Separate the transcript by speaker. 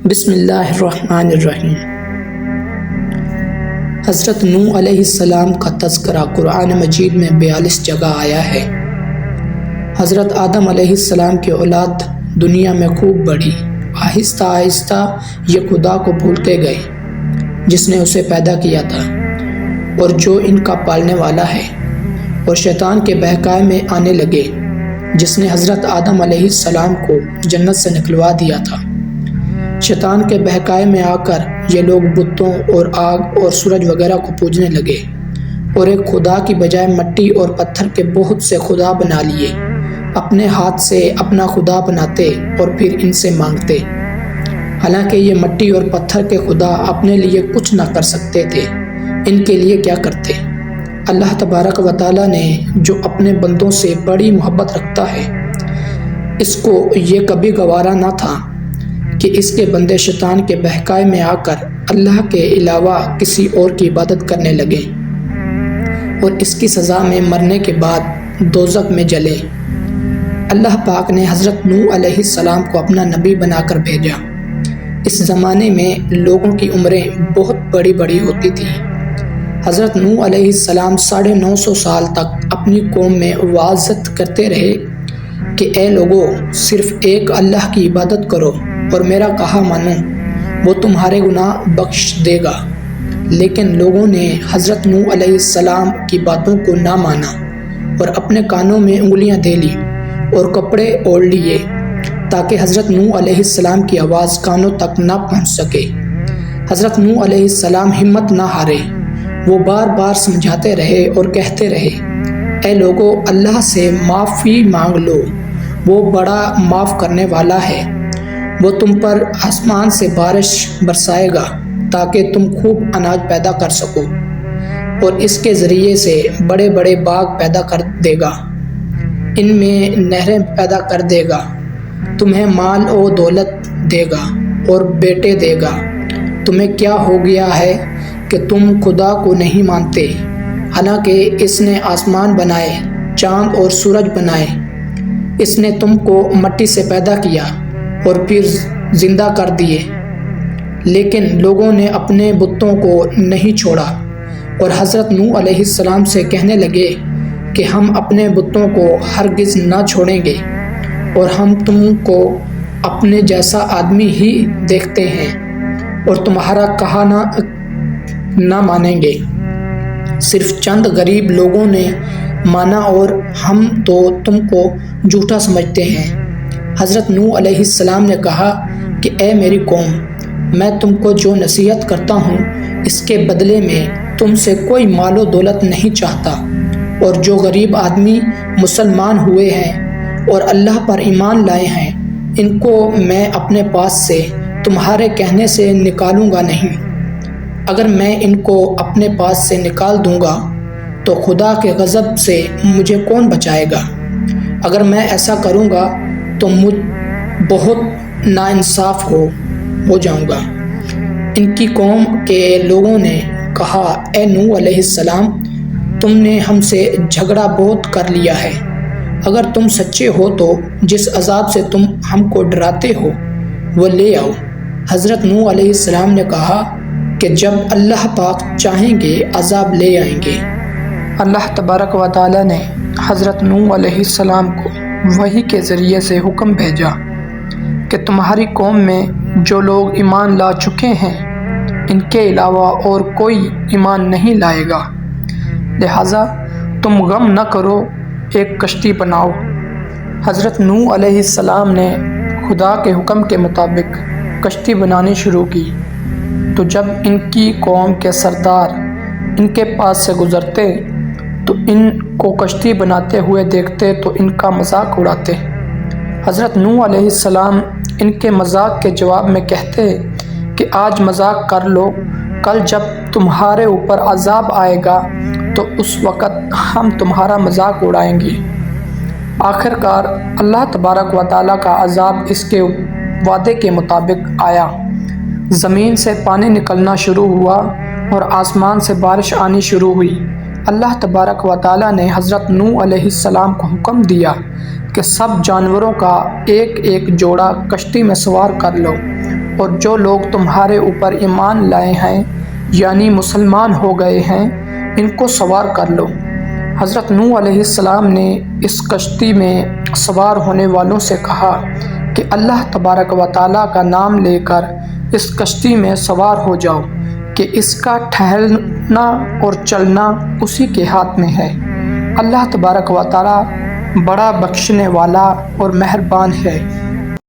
Speaker 1: بسم اللہ الرحمن الرحیم۔ حضرت نوح علیہ السلام کا تذکرہ قرآن مجید میں 42 جگہ آیا ہے۔ حضرت آدم علیہ السلام کی اولاد دنیا میں خوب بڑھی، آہستہ آہستہ یہ خدا کو بھولتے گئے جس نے اسے پیدا کیا تھا اور جو ان کا پالنے والا ہے، اور شیطان کے بہکائے میں آنے لگے جس نے حضرت آدم علیہ السلام کو جنت سے نکلوا دیا تھا۔ شیطان کے بہکائے میں آ کر یہ لوگ بتوں اور آگ اور سورج وغیرہ کو پوجنے لگے اور ایک خدا کی بجائے مٹی اور پتھر کے بہت سے خدا بنا لیے، اپنے ہاتھ سے اپنا خدا بناتے اور پھر ان سے مانگتے، حالانکہ یہ مٹی اور پتھر کے خدا اپنے لیے کچھ نہ کر سکتے تھے، ان کے لیے کیا کرتے؟ اللہ تبارک و تعالیٰ نے جو اپنے بندوں سے بڑی محبت رکھتا ہے، اس کو یہ کبھی گوارا نہ تھا کہ اس کے بندے شیطان کے بہکائے میں آ کر اللہ کے علاوہ کسی اور کی عبادت کرنے لگے اور اس کی سزا میں مرنے کے بعد دوزخ میں جلے۔ اللہ پاک نے حضرت نوح علیہ السلام کو اپنا نبی بنا کر بھیجا۔ اس زمانے میں لوگوں کی عمریں بہت بڑی بڑی ہوتی تھیں۔ حضرت نوح علیہ السلام 950 سال تک اپنی قوم میں وعظت کرتے رہے کہ اے لوگو، صرف ایک اللہ کی عبادت کرو اور میرا کہا مانو، وہ تمہارے گناہ بخش دے گا۔ لیکن لوگوں نے حضرت نوح علیہ السلام کی باتوں کو نہ مانا اور اپنے کانوں میں انگلیاں دے لی اور کپڑے اوڑھ لیے تاکہ حضرت نوح علیہ السلام کی آواز کانوں تک نہ پہنچ سکے۔ حضرت نوح علیہ السلام ہمت نہ ہارے، وہ بار بار سمجھاتے رہے اور کہتے رہے، اے لوگو، اللہ سے معافی مانگ لو، وہ بڑا معاف کرنے والا ہے، وہ تم پر آسمان سے بارش برسائے گا تاکہ تم خوب اناج پیدا کر سکو اور اس کے ذریعے سے بڑے بڑے باغ پیدا کر دے گا، ان میں نہریں پیدا کر دے گا، تمہیں مال و دولت دے گا اور بیٹے دے گا۔ تمہیں کیا ہو گیا ہے کہ تم خدا کو نہیں مانتے، حالانکہ اس نے آسمان بنائے، چاند اور سورج بنائے، اس نے تم کو مٹی سے پیدا کیا اور پھر زندہ کر دیے۔ لیکن لوگوں نے اپنے بتوں کو نہیں چھوڑا اور حضرت نوح علیہ السلام سے کہنے لگے کہ ہم اپنے بتوں کو ہرگز نہ چھوڑیں گے اور ہم تم کو اپنے جیسا آدمی ہی دیکھتے ہیں اور تمہارا کہا نہ مانیں گے۔ صرف چند غریب لوگوں نے مانا اور ہم تو تم کو جھوٹا سمجھتے ہیں۔ حضرت نوح علیہ السلام نے کہا کہ اے میری قوم، میں تم کو جو نصیحت کرتا ہوں اس کے بدلے میں تم سے کوئی مال و دولت نہیں چاہتا، اور جو غریب آدمی مسلمان ہوئے ہیں اور اللہ پر ایمان لائے ہیں، ان کو میں اپنے پاس سے تمہارے کہنے سے نکالوں گا نہیں۔ اگر میں ان کو اپنے پاس سے نکال دوں گا تو خدا کے غضب سے مجھے کون بچائے گا؟ اگر میں ایسا کروں گا تو مجھ بہت ناانصاف ہو جاؤں گا۔ ان کی قوم کے لوگوں نے کہا، اے نوح علیہ السلام، تم نے ہم سے جھگڑا بہت کر لیا ہے، اگر تم سچے ہو تو جس عذاب سے تم ہم کو ڈراتے ہو وہ لے آؤ۔ حضرت نوح علیہ السلام نے کہا کہ جب اللہ پاک چاہیں گے عذاب لے آئیں گے۔ اللہ تبارک و تعالیٰ نے حضرت نوح علیہ السلام کو وحی کے ذریعے سے حکم بھیجا کہ تمہاری قوم میں جو لوگ ایمان لا چکے ہیں، ان کے علاوہ اور کوئی ایمان نہیں لائے گا، لہٰذا تم غم نہ کرو، ایک کشتی بناؤ۔ حضرت نوح علیہ السلام نے خدا کے حکم کے مطابق کشتی بنانی شروع کی، تو جب ان کی قوم کے سردار ان کے پاس سے گزرتے تو ان کو کشتی بناتے ہوئے دیکھتے تو ان کا مذاق اڑاتے۔ حضرت نوح علیہ السلام ان کے مذاق کے جواب میں کہتے کہ آج مذاق کر لو، کل جب تمہارے اوپر عذاب آئے گا تو اس وقت ہم تمہارا مذاق اڑائیں گے۔ آخر کار اللہ تبارک و تعالیٰ کا عذاب اس کے وعدے کے مطابق آیا، زمین سے پانی نکلنا شروع ہوا اور آسمان سے بارش آنی شروع ہوئی۔ اللہ تبارک و تعالیٰ نے حضرت نوح علیہ السلام کو حکم دیا کہ سب جانوروں کا ایک ایک جوڑا کشتی میں سوار کر لو اور جو لوگ تمہارے اوپر ایمان لائے ہیں یعنی مسلمان ہو گئے ہیں ان کو سوار کر لو۔ حضرت نوح علیہ السلام نے اس کشتی میں سوار ہونے والوں سے کہا کہ اللہ تبارک و تعالیٰ کا نام لے کر اس کشتی میں سوار ہو جاؤ کہ اس کا ٹھہرنا اور چلنا اسی کے ہاتھ میں ہے۔ اللہ تبارک و تعالیٰ بڑا بخشنے والا اور مہربان ہے۔